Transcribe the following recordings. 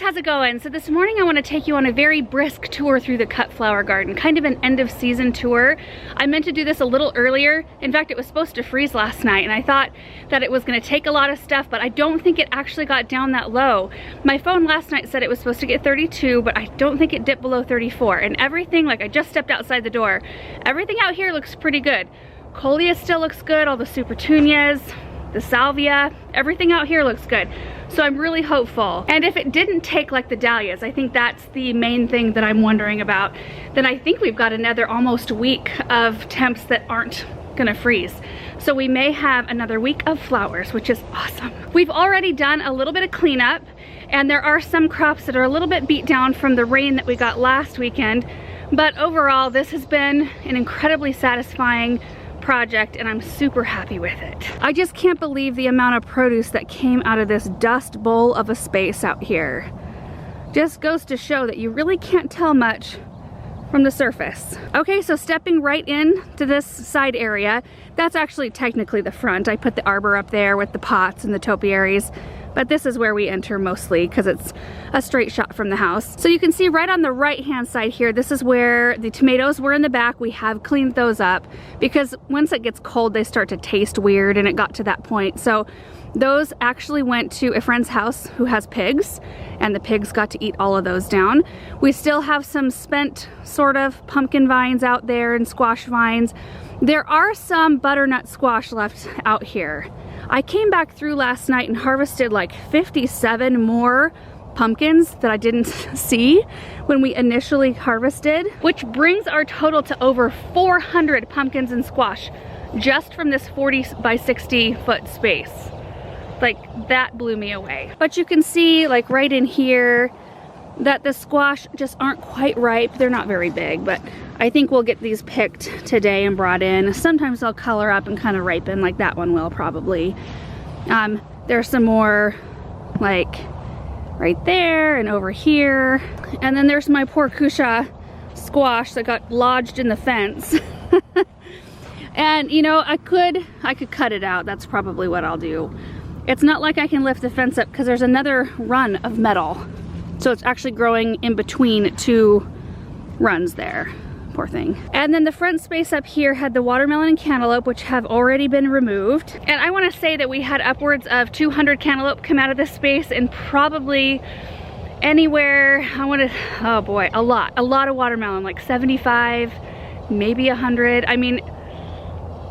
how's it going? So this morning I want to take you on a very brisk tour through the cut flower garden, kind of an end of season tour. I meant to do this a little earlier. In fact, it was supposed to freeze last night and I thought that it was going to take a lot of stuff, but I don't think it actually got down that low. My phone last night said it was supposed to get 32, but I don't think it dipped below 34. And everything, like I just stepped outside the door, everything out here looks pretty good. Coleus still looks good, all the Supertunias, the Salvia, everything out here looks good. So I'm really hopeful. And if it didn't take like the Dahlias, I think that's the main thing that I'm wondering about, then I think we've got another almost week of temps that aren't gonna freeze. So we may have another week of flowers, which is awesome. We've already done a little bit of cleanup, and there are some crops that are a little bit beat down from the rain that we got last weekend. But overall, this has been an incredibly satisfying project and I'm super happy with it. I just can't believe the amount of produce that came out of this dust bowl of a space out here. Just goes to show that you really can't tell much from the surface. Okay, so stepping right in to this side area, that's actually technically the front. I put the arbor up there with the pots and the topiaries, but this is where we enter mostly because it's a straight shot from the house. So you can see right on the right hand side here, this is where the tomatoes were in the back. We have cleaned those up because once it gets cold, they start to taste weird, and it got to that point. So those actually went to a friend's house who has pigs, and the pigs got to eat all of those down. We still have some spent sort of pumpkin vines out there and squash vines. There are some butternut squash left out here. I came back through last night and harvested like 57 more pumpkins that I didn't see when we initially harvested, which brings our total to over 400 pumpkins and squash just from this 40 by 60 foot space. Like, that blew me away. But you can see like right in here that the squash just aren't quite ripe. They're not very big, but I think we'll get these picked today and brought in. Sometimes they'll color up and kind of ripen, like that one will probably. There's some more like right there and over here. And then there's my poor Cusha squash that got lodged in the fence. And you know, I could cut it out. That's probably what I'll do. It's not like I can lift the fence up because there's another run of metal. So it's actually growing in between two runs there. Poor thing. And then the front space up here had the watermelon and cantaloupe, which have already been removed. And I want to say that we had upwards of 200 cantaloupe come out of this space, and probably anywhere, oh boy, a lot of watermelon, like 75, maybe 100. I mean,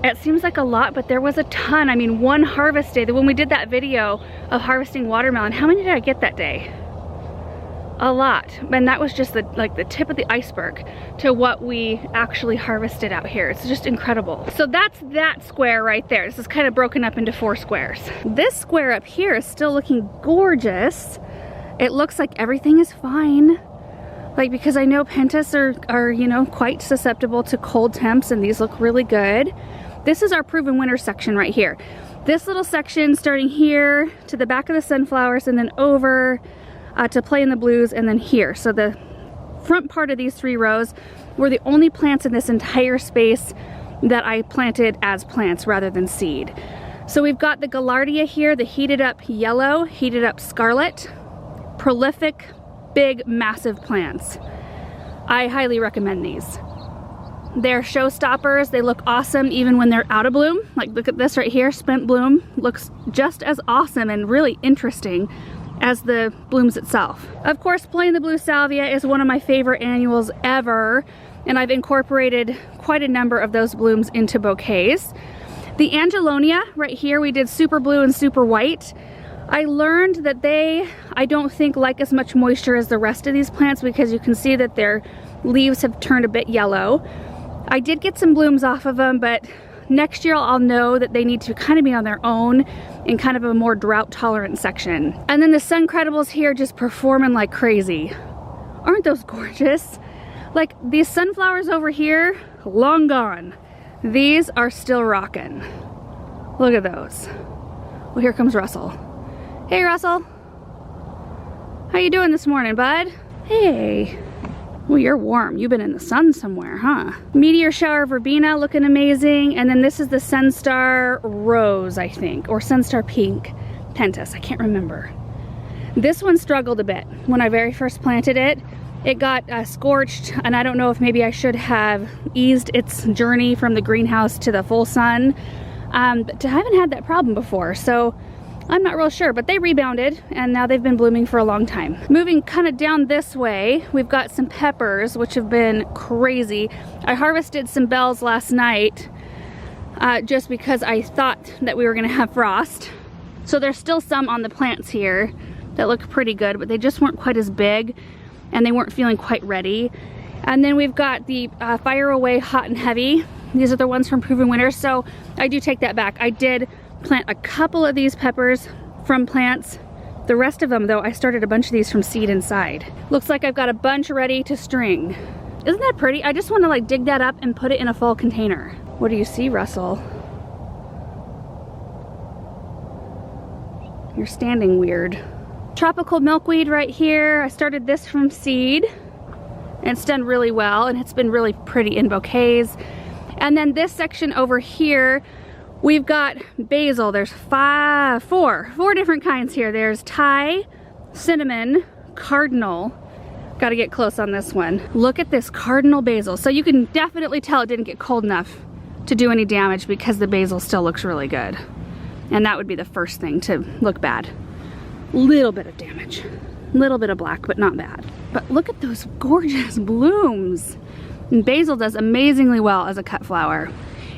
it seems like a lot, but there was a ton. I mean, one harvest day, when we did that video of harvesting watermelon, how many did I get that day? A lot. And that was just the tip of the iceberg to what we actually harvested out here. It's just incredible. So that's that square right there. This is kind of broken up into 4 squares. This square up here is still looking gorgeous. It looks like everything is fine. Like, because I know pentas are you know, quite susceptible to cold temps, and these look really good. This is our proven winter section right here. This little section starting here to the back of the sunflowers and then over to play in the blues, and then here. So the front part of these 3 rows were the only plants in this entire space that I planted as plants rather than seed. So we've got the Gallardia here, the heated up yellow, heated up scarlet, prolific, big, massive plants. I highly recommend these. They're showstoppers. They look awesome even when they're out of bloom. Like, look at this right here, spent bloom. Looks just as awesome and really interesting as the blooms itself. Of course, plain the blue salvia is one of my favorite annuals ever, and I've incorporated quite a number of those blooms into bouquets. The Angelonia right here, we did super blue and super white. I learned that I don't think like as much moisture as the rest of these plants, because you can see that their leaves have turned a bit yellow. I did get some blooms off of them, but next year I'll know that they need to kind of be on their own in kind of a more drought tolerant section. And then the Suncredibles here just performing like crazy. Aren't those gorgeous? Like, these sunflowers over here, long gone. These are still rocking. Look at those. Well, here comes Russell. Hey, Russell. How you doing this morning, bud? Hey. Well, you're warm. You've been in the sun somewhere, huh? Meteor shower verbena looking amazing. And then this is the Sunstar Rose, I think, or Sunstar Pink pentas. I can't remember. This one struggled a bit when I very first planted it. It got scorched, and I don't know if maybe I should have eased its journey from the greenhouse to the full sun. But I haven't had that problem before, so I'm not real sure, but they rebounded and now they've been blooming for a long time. Moving kind of down this way, we've got some peppers, which have been crazy. I harvested some bells last night just because I thought that we were gonna have frost. So there's still some on the plants here that look pretty good, but they just weren't quite as big and they weren't feeling quite ready. And then we've got the Fire Away Hot and Heavy. These are the ones from Proven Winners, so I do take that back. I did plant a couple of these peppers from plants. The rest of them, though, I started a bunch of these from seed inside. Looks like I've got a bunch ready to string. Isn't that pretty? I just want to like dig that up and put it in a fall container. What do you see, Russell? You're standing weird. Tropical milkweed right here. I started this from seed and it's done really well and it's been really pretty in bouquets. And then this section over here, we've got basil. There's four different kinds here. There's Thai, cinnamon, cardinal. Gotta get close on this one. Look at this cardinal basil. So you can definitely tell it didn't get cold enough to do any damage because the basil still looks really good. And that would be the first thing to look bad. Little bit of damage, little bit of black, but not bad. But look at those gorgeous blooms. And basil does amazingly well as a cut flower.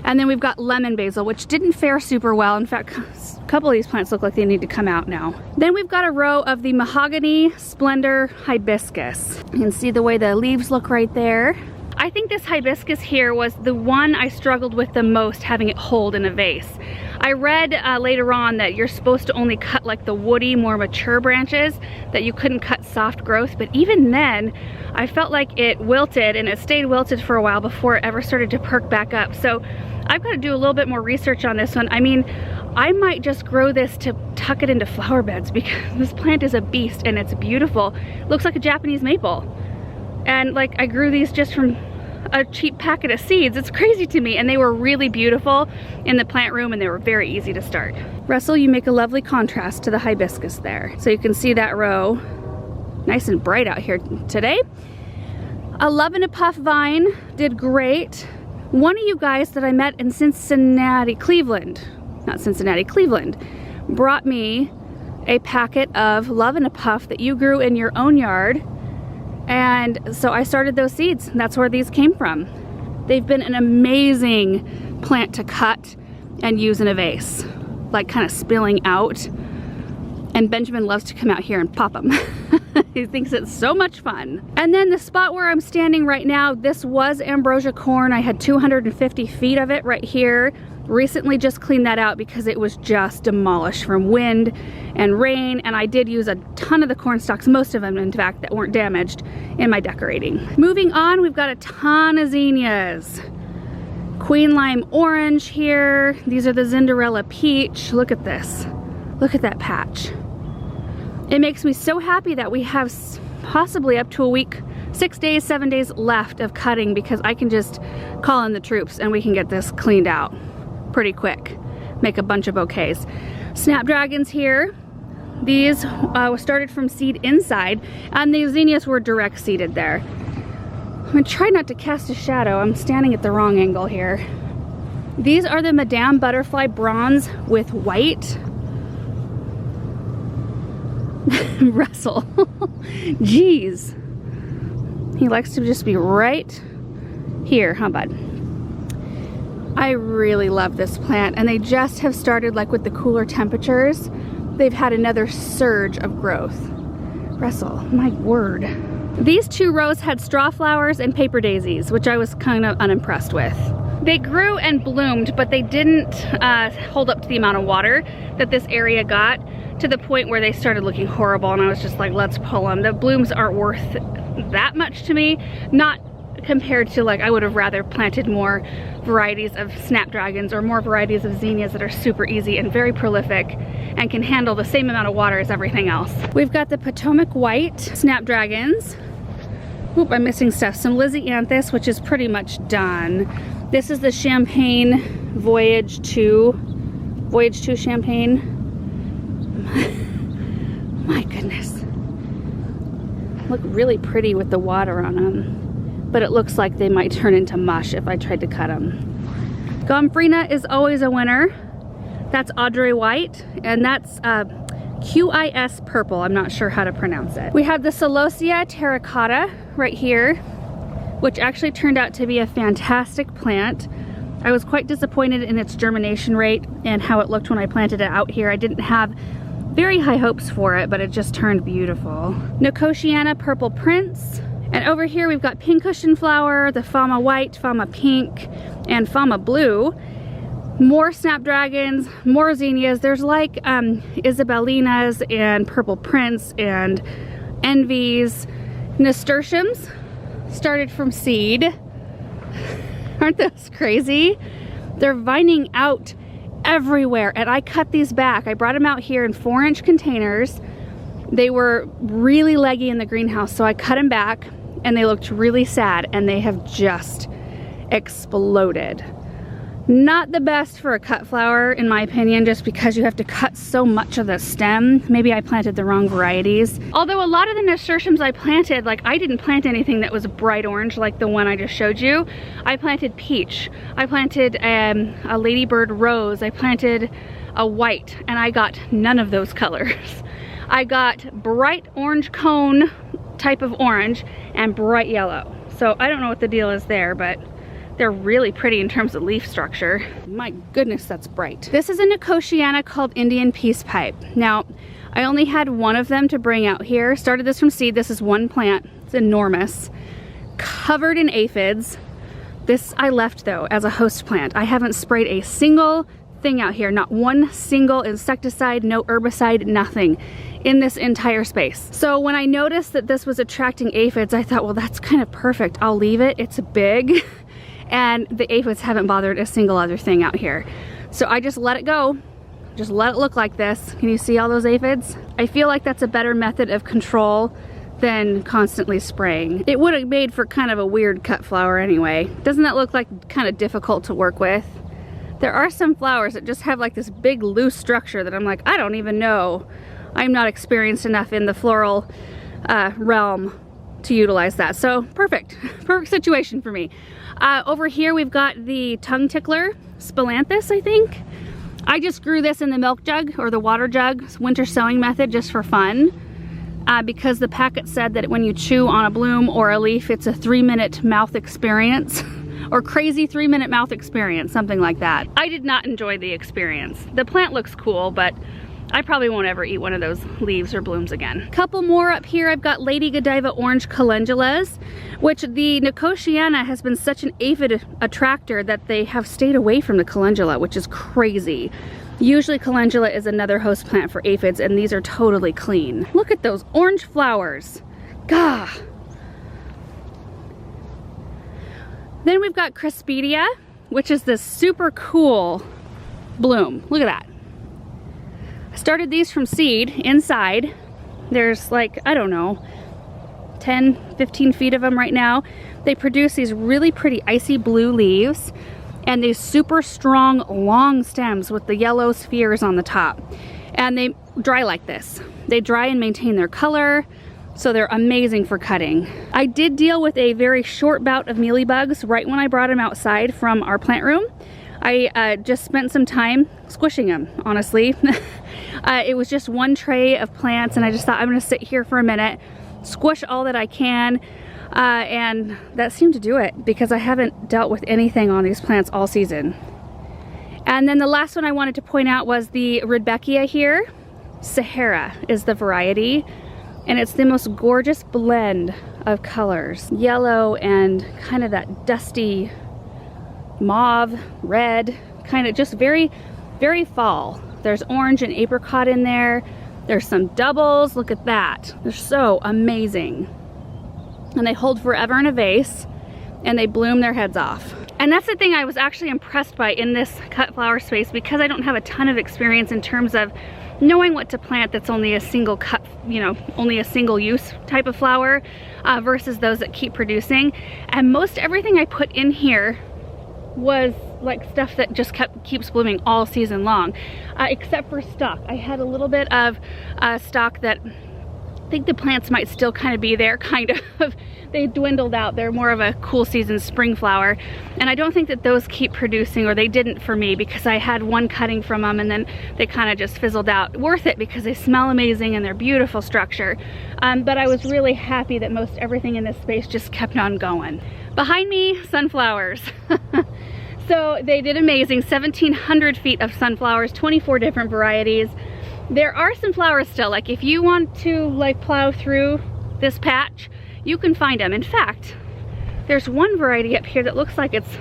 And then we've got lemon basil, which didn't fare super well. In fact, a couple of these plants look like they need to come out now. Then we've got a row of the Mahogany, Splendor, Hibiscus. You can see the way the leaves look right there. I think this hibiscus here was the one I struggled with the most, having it hold in a vase. I read later on that you're supposed to only cut like the woody, more mature branches, that you couldn't cut soft growth, but even then, I felt like it wilted and it stayed wilted for a while before it ever started to perk back up. So I've got to do a little bit more research on this one. I mean, I might just grow this to tuck it into flower beds because this plant is a beast and it's beautiful. It looks like a Japanese maple. And like I grew these just from a cheap packet of seeds. It's crazy to me, and they were really beautiful in the plant room and they were very easy to start. Russell, you make a lovely contrast to the hibiscus there. So you can see that row, nice and bright out here today. A Love and a Puff vine did great. One of you guys that I met in Cleveland, brought me a packet of Love and a Puff that you grew in your own yard. And so I started those seeds. That's where these came from. They've been an amazing plant to cut and use in a vase, like kind of spilling out. And Benjamin loves to come out here and pop them. He thinks it's so much fun. And then the spot where I'm standing right now, this was ambrosia corn. I had 250 feet of it right here. Recently just cleaned that out because it was just demolished from wind and rain, and I did use a ton of the corn stalks, most of them in fact, that weren't damaged in my decorating. Moving on, we've got a ton of zinnias. Queen Lime Orange here. These are the Zinderella Peach. Look at this. Look at that patch. It makes me so happy that we have possibly up to a week, 6 days, 7 days left of cutting, because I can just call in the troops and we can get this cleaned out pretty quick. Make a bunch of bouquets. Snapdragons here. These were started from seed inside, and the zinnias were direct seeded there. I'm gonna try not to cast a shadow. I'm standing at the wrong angle here. These are the Madame Butterfly Bronze with white. Russell. Jeez. He likes to just be right here, huh, bud? I really love this plant, and they just have started, like with the cooler temperatures, they've had another surge of growth. Russell, my word. These two rows had straw flowers and paper daisies, which I was kind of unimpressed with. They grew and bloomed, but they didn't hold up to the amount of water that this area got, to the point where they started looking horrible, and I was just like, let's pull them. The blooms aren't worth that much to me, not compared to, like, I would have rather planted more varieties of snapdragons or more varieties of zinnias that are super easy and very prolific and can handle the same amount of water as everything else. We've got the Potomac White snapdragons. Oop, I'm missing stuff. Some Xanthos, which is pretty much done. This is the Champagne Voyage 2 Champagne. My goodness. look really pretty with the water on them, but it looks like they might turn into mush if I tried to cut them. Gomphrena is always a winner. That's Audrey White, and that's QIS purple. I'm not sure how to pronounce it. We have the Celosia Terracotta right here, which actually turned out to be a fantastic plant. I was quite disappointed in its germination rate and how it looked when I planted it out here. I didn't have very high hopes for it, but it just turned beautiful. Nicotiana Purple Prince. And over here we've got pincushion flower, the Fama White, Fama Pink, and Fama Blue. More snapdragons, more zinnias. There's like Isabellinas and Purple Prince and envies. Nasturtiums started from seed. Aren't those crazy? They're vining out everywhere, and I cut these back. I brought them out here in 4-inch containers. They were really leggy in the greenhouse, so I cut them back and they looked really sad, and they have just exploded. Not the best for a cut flower, in my opinion, just because you have to cut so much of the stem. Maybe I planted the wrong varieties. Although a lot of the nasturtiums I planted, like I didn't plant anything that was bright orange like the one I just showed you. I planted peach. I planted a ladybird rose. I planted a white, and I got none of those colors. I got bright orange cone type of orange and bright yellow. So I don't know what the deal is there, but they're really pretty in terms of leaf structure. My goodness, that's bright. This is a Nicotiana called Indian Peace Pipe. Now, I only had one of them to bring out here. Started this from seed. This is one plant. It's enormous. Covered in aphids. This I left though as a host plant. I haven't sprayed a single thing out here. Not one single insecticide, no herbicide, nothing in this entire space. So when I noticed that this was attracting aphids, I thought, well, that's kind of perfect. I'll leave it. It's big. And the aphids haven't bothered a single other thing out here. So I just let it go. Just let it look like this. Can you see all those aphids? I feel like that's a better method of control than constantly spraying. It would have made for kind of a weird cut flower anyway. Doesn't that look like kind of difficult to work with? There are some flowers that just have like this big loose structure that I'm like, I don't even know. I'm not experienced enough in the floral realm to utilize that. So perfect, perfect situation for me. Over here we've got the tongue tickler, Spilanthus, I think. I just grew this in the milk jug or the water jug, winter sowing method, just for fun. Because the packet said that when you chew on a bloom or a leaf, it's a 3-minute mouth experience. Or crazy 3-minute mouth experience, something like that. I did not enjoy the experience. The plant looks cool, but I probably won't ever eat one of those leaves or blooms again. Couple more up here. I've got Lady Godiva Orange Calendulas, which the Nicotiana has been such an aphid attractor that they have stayed away from the calendula, which is crazy. Usually calendula is another host plant for aphids, and these are totally clean. Look at those orange flowers. Gah! Then we've got Chrispedia, which is this super cool bloom. Look at that. I started these from seed inside. There's like, I don't know, 10, 15 feet of them right now. They produce these really pretty icy blue leaves and these super strong long stems with the yellow spheres on the top. And they dry like this. They dry and maintain their color, so they're amazing for cutting. I did deal with a very short bout of mealybugs right when I brought them outside from our plant room. I just spent some time squishing them, honestly. It was just one tray of plants, and I just thought I'm gonna sit here for a minute, squish all that I can, and that seemed to do it because I haven't dealt with anything on these plants all season. And then the last one I wanted to point out was the Rudbeckia here. Sahara is the variety, and it's the most gorgeous blend of colors. Yellow and kind of that dusty mauve, red, kind of just very, very fall. There's orange and apricot in there. There's some doubles, look at that. They're so amazing. And they hold forever in a vase, and they bloom their heads off. And that's the thing I was actually impressed by in this cut flower space, because I don't have a ton of experience in terms of knowing what to plant that's only a single cut, you know, only a single use type of flower versus those that keep producing. And most everything I put in here was like stuff that just keeps blooming all season long, except for stock. I had a little bit of stock that think the plants might still kind of be there, kind of. They dwindled out. They're more of a cool season spring flower. And I don't think that those keep producing, or they didn't for me, because I had one cutting from them and then they kind of just fizzled out. Worth it because they smell amazing and they're beautiful structure. But I was really happy that most everything in this space just kept on going. Behind me, sunflowers. So they did amazing. 1,700 feet of sunflowers, 24 different varieties. There are some flowers still. Like if you want to like plow through this patch, you can find them. In fact, there's one variety up here that looks like it's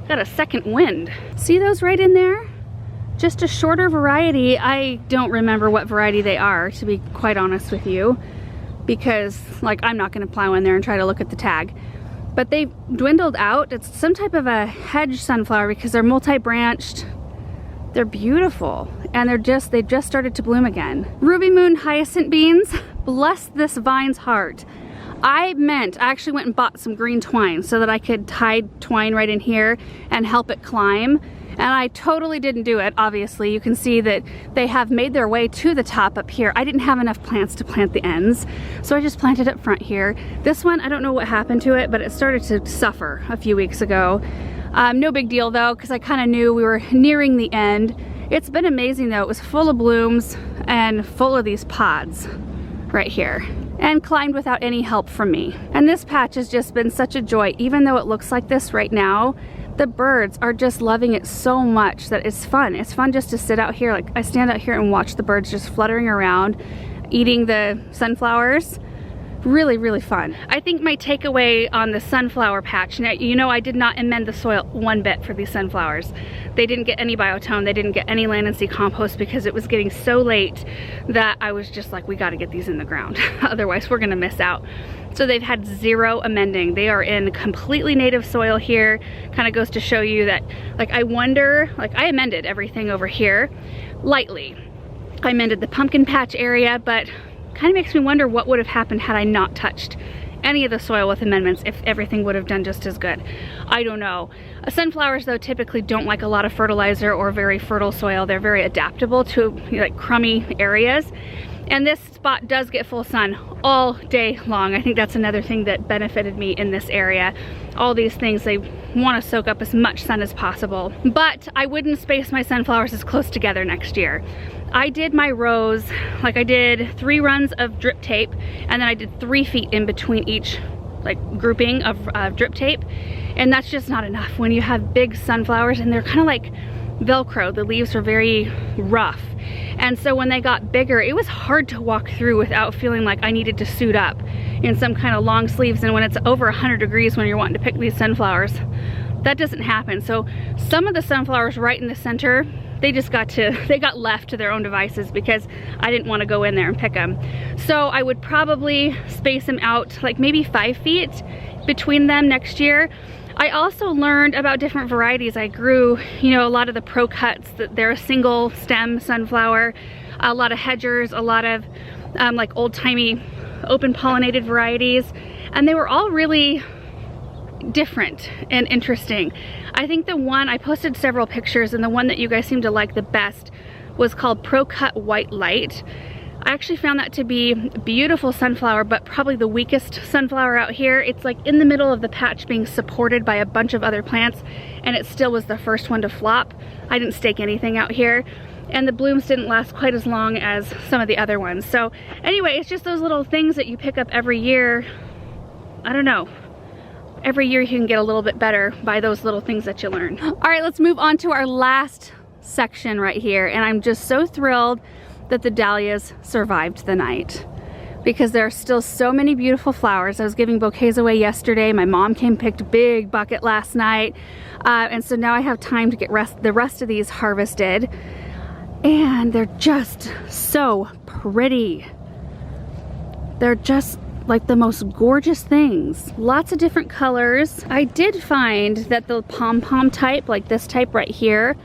got a second wind. See those right in there? Just a shorter variety. I don't remember what variety they are, to be quite honest with you, because like I'm not gonna plow in there and try to look at the tag. But they've dwindled out. It's some type of a hedge sunflower because they're multi-branched. They're beautiful, and they just started to bloom again. Ruby Moon hyacinth beans, bless this vine's heart. I actually went and bought some green twine so that I could tie twine right in here and help it climb. And I totally didn't do it, obviously. You can see that they have made their way to the top up here. I didn't have enough plants to plant the ends, so I just planted up front here. This one, I don't know what happened to it, but it started to suffer a few weeks ago. No big deal though, because I kind of knew we were nearing the end. It's been amazing though. It was full of blooms and full of these pods right here, and climbed without any help from me. And this patch has just been such a joy. Even though it looks like this right now, the birds are just loving it so much that it's fun. It's fun just to sit out here. Like I stand out here and watch the birds just fluttering around, eating the sunflowers. Really, really fun. I think my takeaway on the sunflower patch, now, you know, I did not amend the soil one bit for these sunflowers. They didn't get any biotone, they didn't get any land and sea compost because it was getting so late that I was just like, we gotta get these in the ground. Otherwise we're gonna miss out. So they've had zero amending. They are in completely native soil here. Kind of goes to show you that, like, I wonder, like I amended everything over here lightly. I amended the pumpkin patch area, but kind of makes me wonder what would have happened had I not touched any of the soil with amendments, if everything would have done just as good. I don't know. Sunflowers though typically don't like a lot of fertilizer or very fertile soil. They're very adaptable to, you know, like crummy areas. And this spot does get full sun all day long. I think that's another thing that benefited me in this area. All these things, they want to soak up as much sun as possible. But I wouldn't space my sunflowers as close together next year. I did my rows, like I did 3 runs of drip tape, and then I did 3 feet in between each like grouping of drip tape. And that's just not enough when you have big sunflowers and they're kind of like Velcro. The leaves are very rough. And so when they got bigger, it was hard to walk through without feeling like I needed to suit up in some kind of long sleeves. And when it's over 100 degrees when you're wanting to pick these sunflowers, that doesn't happen. So some of the sunflowers right in the center, they got left to their own devices because I didn't want to go in there and pick them. So I would probably space them out like maybe 5 feet between them next year. I also learned about different varieties. I grew, you know, a lot of the pro cuts, that they're a single stem sunflower, a lot of hedgers, a lot of like old-timey open pollinated varieties, and they were all really different and interesting. I think the one, I posted several pictures, and the one that you guys seem to like the best was called Pro Cut White Light. I actually found that to be a beautiful sunflower, but probably the weakest sunflower out here. It's like in the middle of the patch being supported by a bunch of other plants, and it still was the first one to flop. I didn't stake anything out here, and the blooms didn't last quite as long as some of the other ones. So anyway, it's just those little things that you pick up every year. I don't know. Every year you can get a little bit better by those little things that you learn. All right, let's move on to our last section right here, and I'm just so thrilled that the dahlias survived the night because there are still so many beautiful flowers. I was giving bouquets away yesterday. My mom came, picked a big bucket last night, and so now I have time to get the rest of these harvested, and they're just so pretty. They're just like the most gorgeous things. Lots of different colors. I did find that the pom-pom type, like this type right here,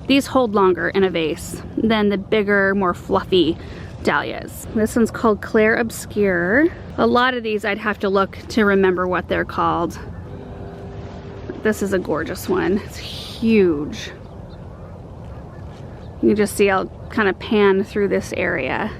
these hold longer in a vase than the bigger, more fluffy dahlias. This one's called Claire Obscure. A lot of these I'd have to look to remember what they're called. This is a gorgeous one. It's huge. You can just see I'll kind of pan through this area.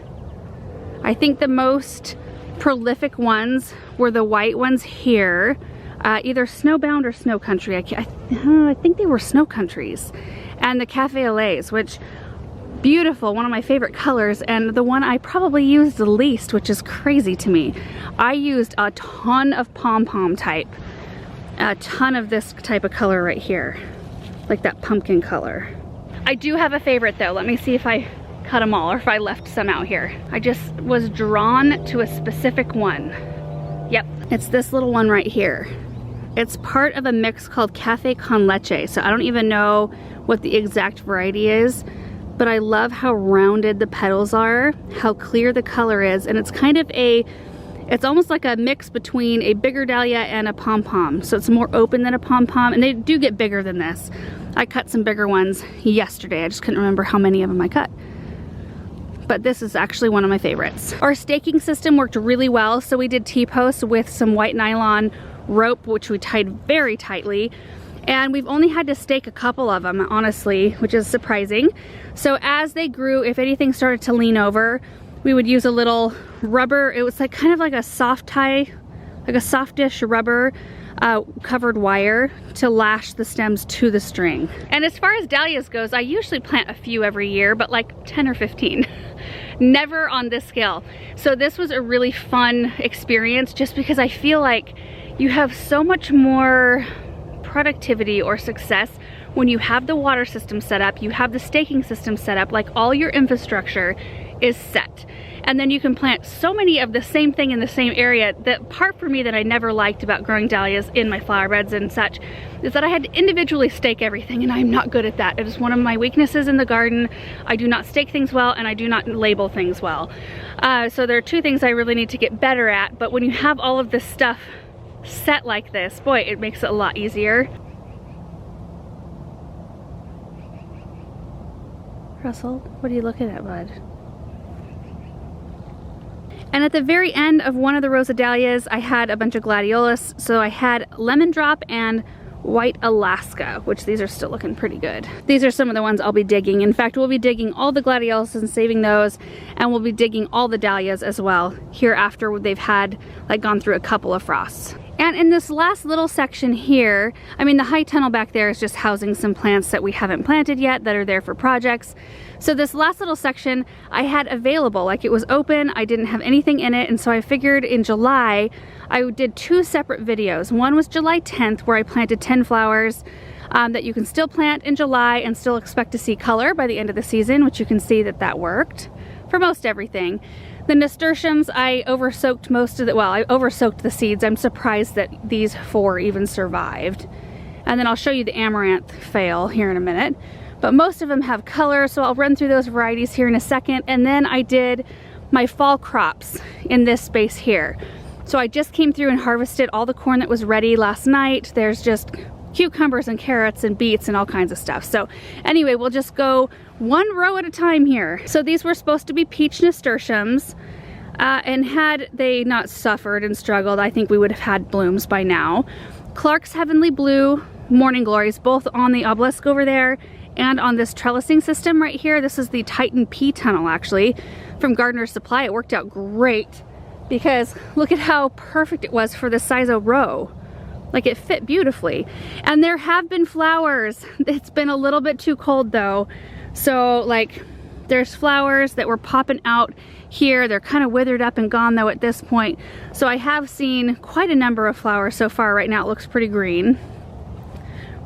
I think the most prolific ones were the white ones here, either Snowbound or Snow Country. I think they were Snow Countries. And the Cafe au Laits, which, beautiful, one of my favorite colors, and the one I probably used the least, which is crazy to me. I used a ton of pom-pom type, a ton of this type of color right here, like that pumpkin color. I do have a favorite though. Let me see if I cut them all or if I left some out here. I just was drawn to a specific one. Yep, it's this little one right here. It's part of a mix called Cafe con Leche, so I don't even know what the exact variety is, but I love how rounded the petals are, how clear the color is, and it's kind of it's almost like a mix between a bigger dahlia and a pom-pom. So it's more open than a pom-pom, and they do get bigger than this. I cut some bigger ones yesterday. I just couldn't remember how many of them I cut. But this is actually one of my favorites. Our staking system worked really well, so we did T-posts with some white nylon rope, which we tied very tightly. And we've only had to stake a couple of them, honestly, which is surprising. So as they grew, if anything started to lean over, we would use a little rubber. It was like kind of like a soft tie, like a softish rubber covered wire to lash the stems to the string. And as far as dahlias goes, I usually plant a few every year, but like 10 or 15. Never on this scale. So this was a really fun experience just because I feel like you have so much more productivity or success when you have the water system set up, you have the staking system set up, like all your infrastructure is set. And then you can plant so many of the same thing in the same area. The part for me that I never liked about growing dahlias in my flower beds and such is that I had to individually stake everything, and I'm not good at that. It is one of my weaknesses in the garden. I do not stake things well, and I do not label things well. So there are two things I really need to get better at, but when you have all of this stuff set like this, boy, it makes it a lot easier. Russell, what are you looking at, bud? And at the very end of one of the rows of dahlias, I had a bunch of gladiolus. So I had Lemon Drop and White Alaska, which these are still looking pretty good. These are some of the ones I'll be digging. In fact, we'll be digging all the gladiolus and saving those, and we'll be digging all the dahlias as well here after they've had, like, gone through a couple of frosts. And in this last little section here, I mean, the high tunnel back there is just housing some plants that we haven't planted yet that are there for projects. So this last little section I had available, like it was open, I didn't have anything in it, and so I figured in July I did two separate videos. One was July 10th where I planted 10 flowers that you can still plant in July and still expect to see color by the end of the season, which you can see that that worked for most everything. The nasturtiums, I over-soaked most of the, well, I over-soaked the seeds. I'm surprised that these 4 even survived. And then I'll show you the amaranth fail here in a minute. But most of them have color, so I'll run through those varieties here in a second. And then I did my fall crops in this space here. So I just came through and harvested all the corn that was ready last night. There's just cucumbers and carrots and beets and all kinds of stuff. So anyway, we'll just go one row at a time here. So these were supposed to be peach nasturtiums, and had they not suffered and struggled, I think we would have had blooms by now. Clark's Heavenly Blue Morning Glories, both on the obelisk over there and on this trellising system right here. This is the Titan P tunnel, actually, from Gardener's Supply. It worked out great because look at how perfect it was for the size of row. Like, it fit beautifully. And there have been flowers. It's been a little bit too cold though. So like, there's flowers that were popping out here. They're kind of withered up and gone though at this point. So I have seen quite a number of flowers so far. Right now it looks pretty green.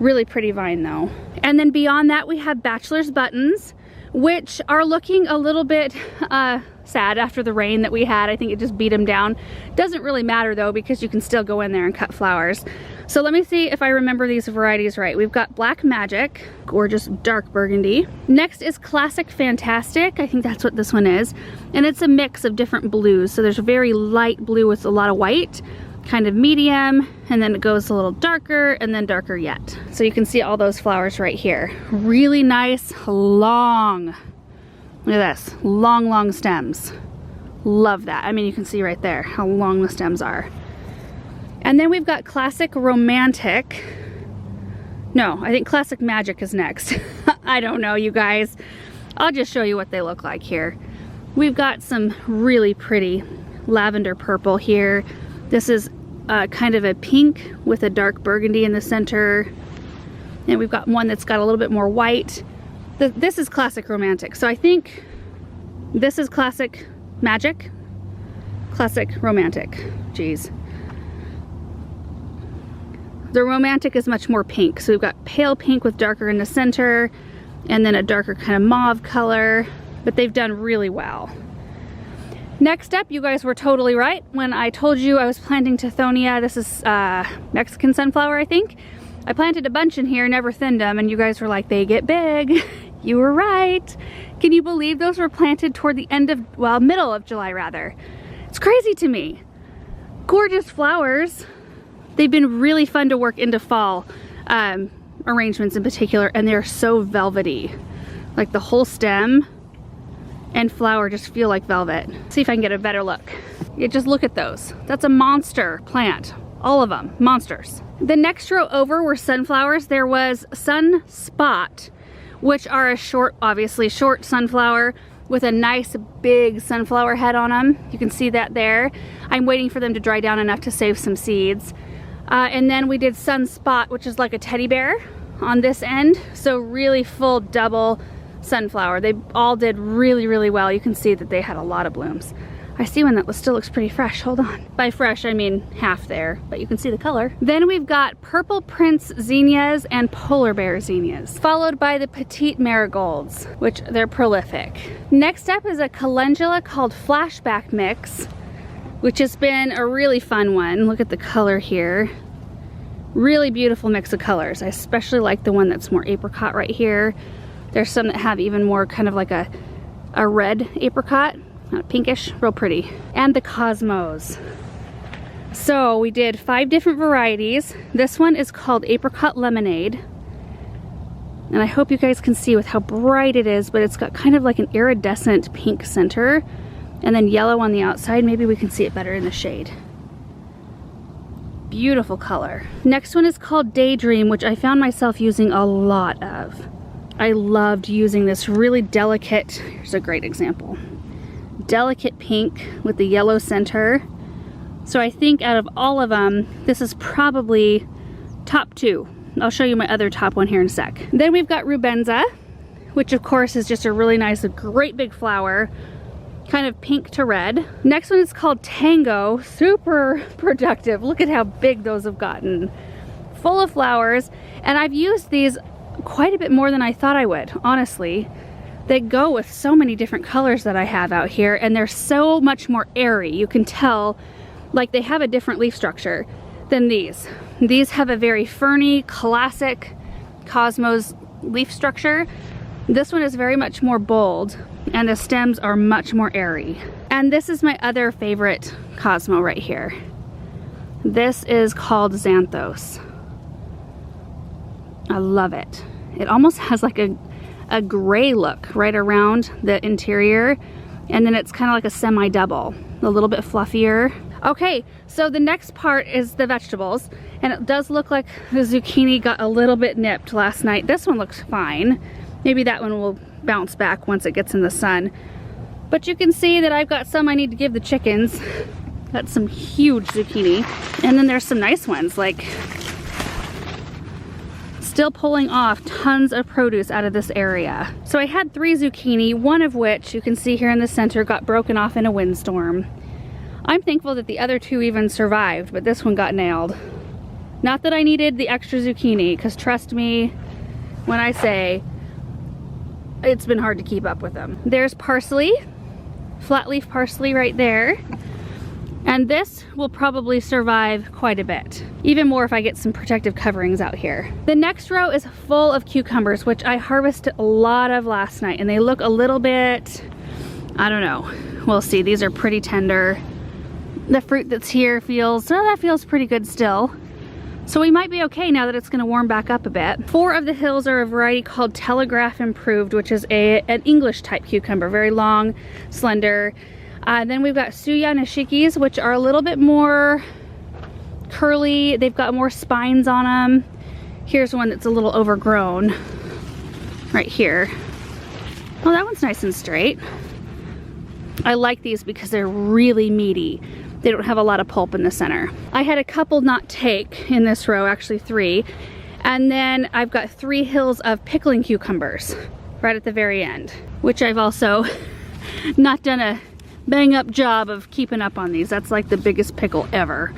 Really pretty vine though. And then beyond that we have bachelor's buttons, which are looking a little bit sad after the rain that we had. I think it just beat them down. Doesn't really matter though, because you can still go in there and cut flowers. So let me see if I remember these varieties right. We've got Black Magic, gorgeous dark burgundy. Next is Classic Fantastic. I think that's what this one is. And it's a mix of different blues. So there's a very light blue with a lot of white, kind of medium, and then it goes a little darker and then darker yet. So you can see all those flowers right here. Really nice, long, look at this, long stems. Love that. I mean, you can see right there how long the stems are. And then we've got Classic Romantic. No, I think Classic Magic is next. I don't know, you guys. I'll just show you what they look like here. We've got some really pretty lavender purple here. This is kind of a pink with a dark burgundy in the center. And we've got one that's got a little bit more white. This is classic romantic. So I think this is classic magic, classic romantic. Geez. The romantic is much more pink. So we've got pale pink with darker in the center and then a darker kind of mauve color, but they've done really well. Next up, you guys were totally right when I told you I was planting Tithonia. This is Mexican sunflower, I think. I planted a bunch in here, never thinned them, and you guys were like, they get big. You were right. Can you believe those were planted toward the end of, well, middle of July rather. It's crazy to me. Gorgeous flowers. They've been really fun to work into fall arrangements in particular, and they're so velvety. Like the whole stem and flower just feel like velvet. See if I can get a better look. Yeah, just look at those. That's a monster plant. All of them, monsters. The next row over were sunflowers. There was Sunspot, which are a short, obviously short sunflower with a nice big sunflower head on them. You can see that there. I'm waiting for them to dry down enough to save some seeds. And then we did Sunspot, which is like a teddy bear on this end. So really full double sunflower. They all did really, really well. You can see that they had a lot of blooms. I see one that still looks pretty fresh. Hold on. By fresh, I mean half there, but you can see the color. Then we've got Purple Prince zinnias and Polar Bear zinnias, followed by the Petite Marigolds, which they're prolific. Next up is a calendula called Flashback Mix, which has been a really fun one. Look at the color here. Really beautiful mix of colors. I especially like the one that's more apricot right here. There's some that have even more kind of like a red apricot, pinkish, real pretty. And the Cosmos. So we did 5 different varieties. This one is called Apricot Lemonade. And I hope you guys can see with how bright it is, but it's got kind of like an iridescent pink center and then yellow on the outside. Maybe we can see it better in the shade. Beautiful color. Next one is called Daydream, which I found myself using a lot of. I loved using this really delicate, here's a great example, delicate pink with the yellow center. So I think out of all of them, this is probably top 2. I'll show you my other top one here in a sec. Then we've got Rubenza, which of course is just a really nice, great big flower, kind of pink to red. Next one is called Tango, super productive. Look at how big those have gotten. Full of flowers, and I've used these quite a bit more than I thought I would, honestly. They go with so many different colors that I have out here, and they're so much more airy. You can tell, like, they have a different leaf structure than these. These have a very ferny, classic Cosmos leaf structure. This one is very much more bold, and the stems are much more airy. And this is my other favorite Cosmo right here. This is called Xanthos. I love it. It almost has like a gray look right around the interior, and then it's kind of like a semi-double, a little bit fluffier. Okay, so the next part is the vegetables, and it does look like the zucchini got a little bit nipped last night. This one looks fine. Maybe that one will bounce back once it gets in the sun. But you can see that I've got some I need to give the chickens. Got some huge zucchini, and then there's some nice ones, like still pulling off tons of produce out of this area. So I had 3 zucchini, one of which you can see here in the center got broken off in a windstorm. I'm thankful that the other 2 even survived, but this one got nailed. Not that I needed the extra zucchini, because trust me when I say it's been hard to keep up with them. There's parsley, flat leaf parsley right there. And this will probably survive quite a bit. Even more if I get some protective coverings out here. The next row is full of cucumbers, which I harvested a lot of last night, and they look a little bit, I don't know. We'll see. These are pretty tender. The fruit that's here feels, well, that feels pretty good still. So we might be okay now that it's gonna warm back up a bit. 4 of the hills are a variety called Telegraph Improved, which is an English type cucumber, very long, slender. Then we've got Suya Nishikis, which are a little bit more curly. They've got more spines on them. Here's one that's a little overgrown right here. Oh, that one's nice and straight. I like these because they're really meaty. They don't have a lot of pulp in the center. I had a couple not take in this row, actually 3. And then I've got 3 hills of pickling cucumbers right at the very end, which I've also not done a bang up job of keeping up on these. That's like the biggest pickle ever.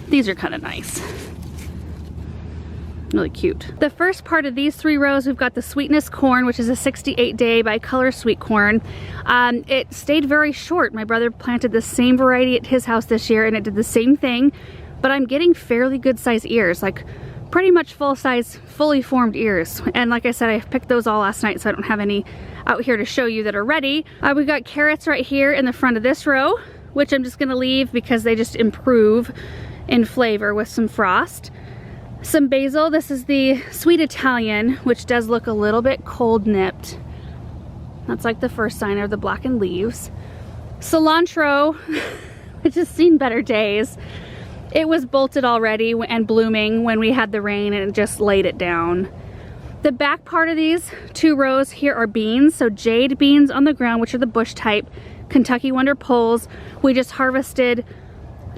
These are kind of nice. Really cute. The first part of these 3 rows, we've got the sweetness corn, which is a 68-day by Color Sweet Corn. It stayed very short. My brother planted the same variety at his house this year and it did the same thing, but I'm getting fairly good size ears, like pretty much full size, fully formed ears. And like I said, I picked those all last night, so I don't have any out here to show you that are ready. We've got carrots right here in the front of this row, which I'm just gonna leave because they just improve in flavor with some frost. Some basil. This is the Sweet Italian, which does look a little bit cold nipped. That's like the first sign of the blackened leaves. Cilantro, which has seen better days. It was bolted already and blooming when we had the rain and it just laid it down. The back part of these 2 rows here are beans. So jade beans on the ground, which are the bush type, Kentucky Wonder Poles. We just harvested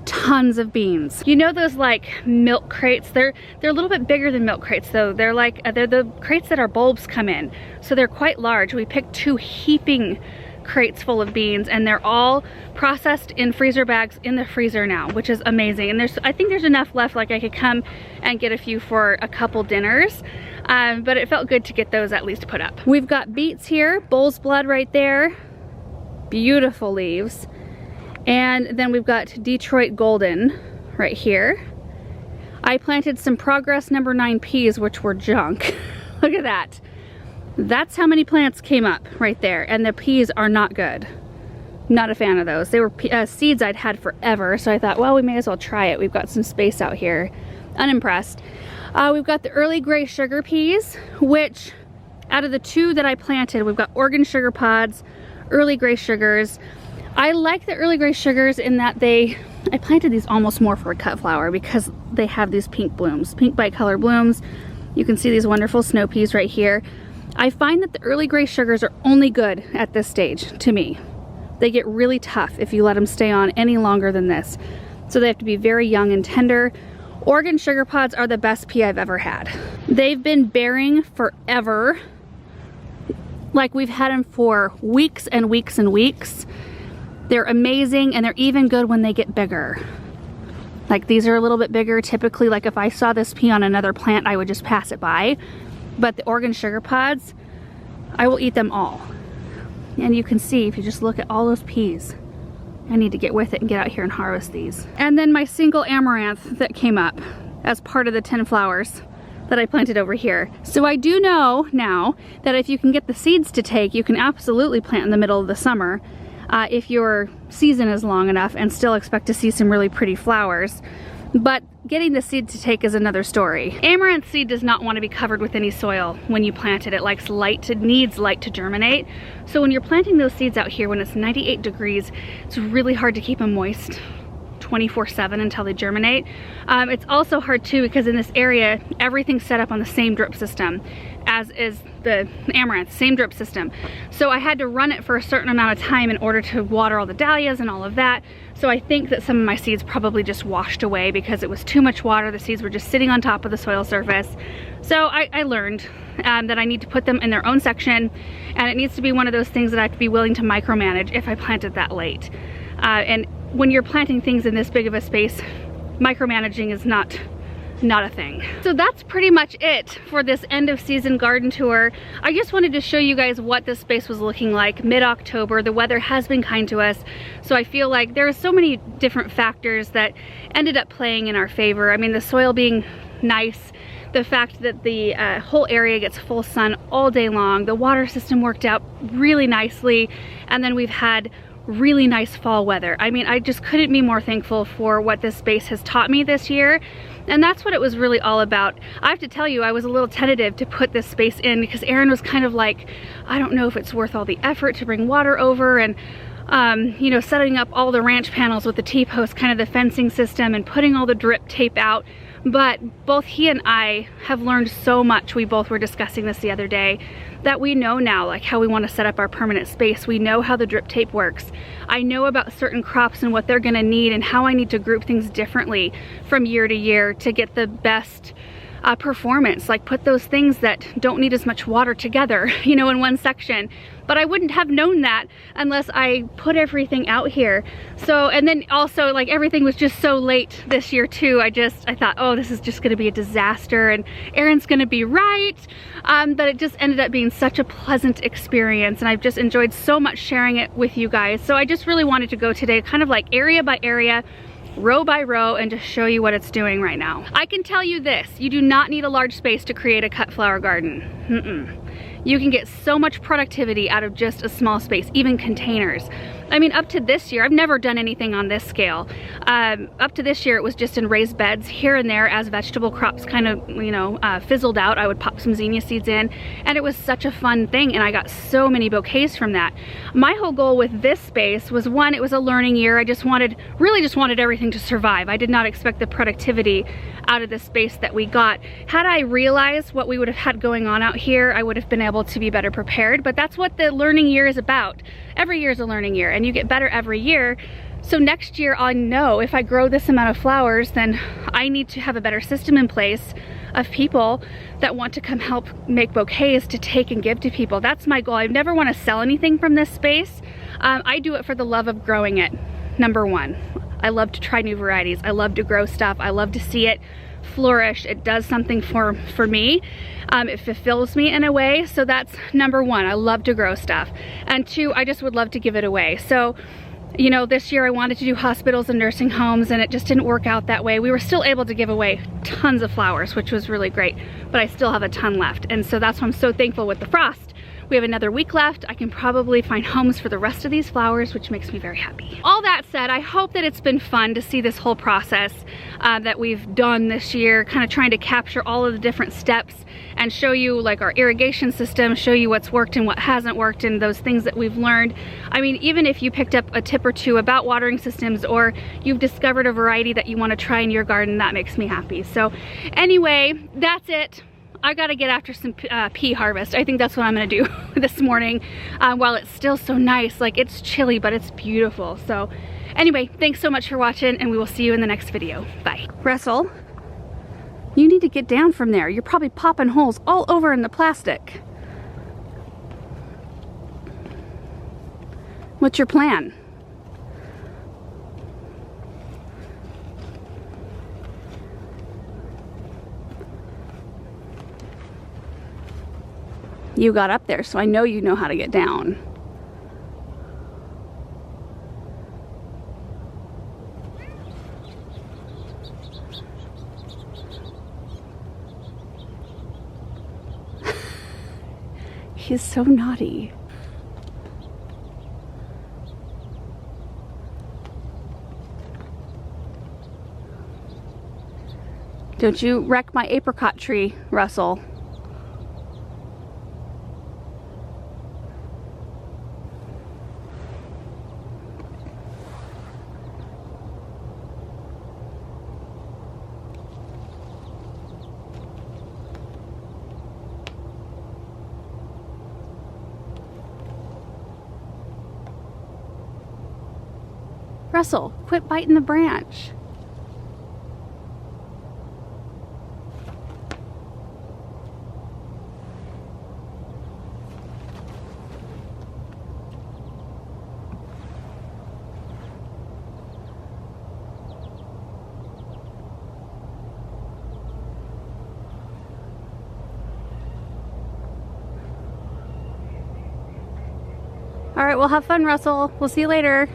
tons of beans. You know those like milk crates? They're a little bit bigger than milk crates though. They're like, they're the crates that our bulbs come in. So they're quite large. We picked 2 heaping crates full of beans and they're all processed in freezer bags in the freezer now, which is amazing. And I think there's enough left, like I could come and get a few for a couple dinners. But it felt good to get those at least put up. We've got beets here, bull's blood right there. Beautiful leaves. And then we've got Detroit Golden right here. I planted some Progress number 9 peas, which were junk. Look at that. That's how many plants came up right there. And the peas are not good. Not a fan of those. They were seeds I'd had forever, so I thought, well, we may as well try it. We've got some space out here. Unimpressed. We've got the early gray sugar peas, which out of the 2 that I planted, we've got Oregon sugar pods, early gray sugars. I like the early gray sugars in that I planted these almost more for a cut flower because they have these pink blooms, pink bicolor blooms. You can see these wonderful snow peas right here. I find that the early gray sugars are only good at this stage, to me. They get really tough if you let them stay on any longer than this. So they have to be very young and tender. Oregon sugar pods are the best pea I've ever had. They've been bearing forever. Like we've had them for weeks and weeks and weeks. They're amazing and they're even good when they get bigger. Like these are a little bit bigger. Typically, like if I saw this pea on another plant, I would just pass it by. But the Oregon sugar pods, I will eat them all. And you can see if you just look at all those peas. I need to get with it and get out here and harvest these. And then my single amaranth that came up as part of the 10 flowers that I planted over here. So I do know now that if you can get the seeds to take, you can absolutely plant in the middle of the summer if your season is long enough and still expect to see some really pretty flowers. But getting the seed to take is another story. Amaranth seed does not want to be covered with any soil when you plant it. It likes light, it needs light to germinate. So when you're planting those seeds out here when it's 98 degrees, it's really hard to keep them moist 24/7 until they germinate. It's also hard too because in this area, everything's set up on the same drip system as is the amaranth, same drip system. So I had to run it for a certain amount of time in order to water all the dahlias and all of that. So I think that some of my seeds probably just washed away because it was too much water. The seeds were just sitting on top of the soil surface. So I learned that I need to put them in their own section, and it needs to be one of those things that I have to be willing to micromanage if I plant it that late. And when you're planting things in this big of a space, micromanaging is not a thing. So that's pretty much it for this end of season garden tour. I just wanted to show you guys what this space was looking like mid-October. The weather has been kind to us, so I feel like there are so many different factors that ended up playing in our favor. I mean, the soil being nice, the fact that the whole area gets full sun all day long, the water system worked out really nicely, and then we've had really nice fall weather. I mean, I just couldn't be more thankful for what this space has taught me this year. And that's what it was really all about. I have to tell you, I was a little tentative to put this space in because Aaron was kind of like, I don't know if it's worth all the effort to bring water over, and you know, setting up all the ranch panels with the T-post, kind of the fencing system, and putting all the drip tape out. But both he and I have learned so much. We both were discussing this the other day, that we know now like how we want to set up our permanent space. We know how the drip tape works. I know about certain crops and what they're going to need, and how I need to group things differently from year to year to get the best performance. Like put those things that don't need as much water together, you know, in one section. But I wouldn't have known that unless I put everything out here. So, and then also like everything was just so late this year too. I thought, oh, this is just gonna be a disaster and Aaron's gonna be right. But it just ended up being such a pleasant experience, and I've just enjoyed so much sharing it with you guys. So I just really wanted to go today kind of like area by area, row by row, and just show you what it's doing right now. I can tell you this, you do not need a large space to create a cut flower garden. You can get so much productivity out of just a small space, even containers. I mean, up to this year, I've never done anything on this scale. Up to this year, it was just in raised beds here and there as vegetable crops kind of, you know, fizzled out. I would pop some zinnia seeds in, and it was such a fun thing, and I got so many bouquets from that. My whole goal with this space was, one, it was a learning year. I really just wanted everything to survive. I did not expect the productivity out of the space that we got. Had I realized what we would have had going on out here, I would have been able to be better prepared, but that's what the learning year is about. Every year is a learning year, and you get better every year. So next year I know if I grow this amount of flowers, then I need to have a better system in place of people that want to come help make bouquets to take and give to people. That's my goal. I never want to sell anything from this space. I do it for the love of growing it, number one. I love to try new varieties. I love to grow stuff. I love to see it flourish. It does something for me. It fulfills me in a way. So that's number one. I love to grow stuff. And two, I just would love to give it away. So, you know, this year I wanted to do hospitals and nursing homes, and it just didn't work out that way. We were still able to give away tons of flowers, which was really great, but I still have a ton left. And so that's why I'm so thankful with the frost. We have another week left. I can probably find homes for the rest of these flowers, which makes me very happy. All that said, I hope that it's been fun to see this whole process that we've done this year, kind of trying to capture all of the different steps and show you like our irrigation system, show you what's worked and what hasn't worked, and those things that we've learned. I mean, even if you picked up a tip or two about watering systems, or you've discovered a variety that you want to try in your garden, that makes me happy. So anyway, that's it. I gotta get after some pea harvest. I think that's what I'm gonna do this morning while it's still so nice. Like, it's chilly, but it's beautiful. So anyway, thanks so much for watching, and we will see you in the next video. Bye. Russell, you need to get down from there. You're probably popping holes all over in the plastic. What's your plan? You got up there, so I know you know how to get down. He's so naughty. Don't you wreck my apricot tree, Russell. Russell, quit biting the branch. All right, well, have fun, Russell. We'll see you later.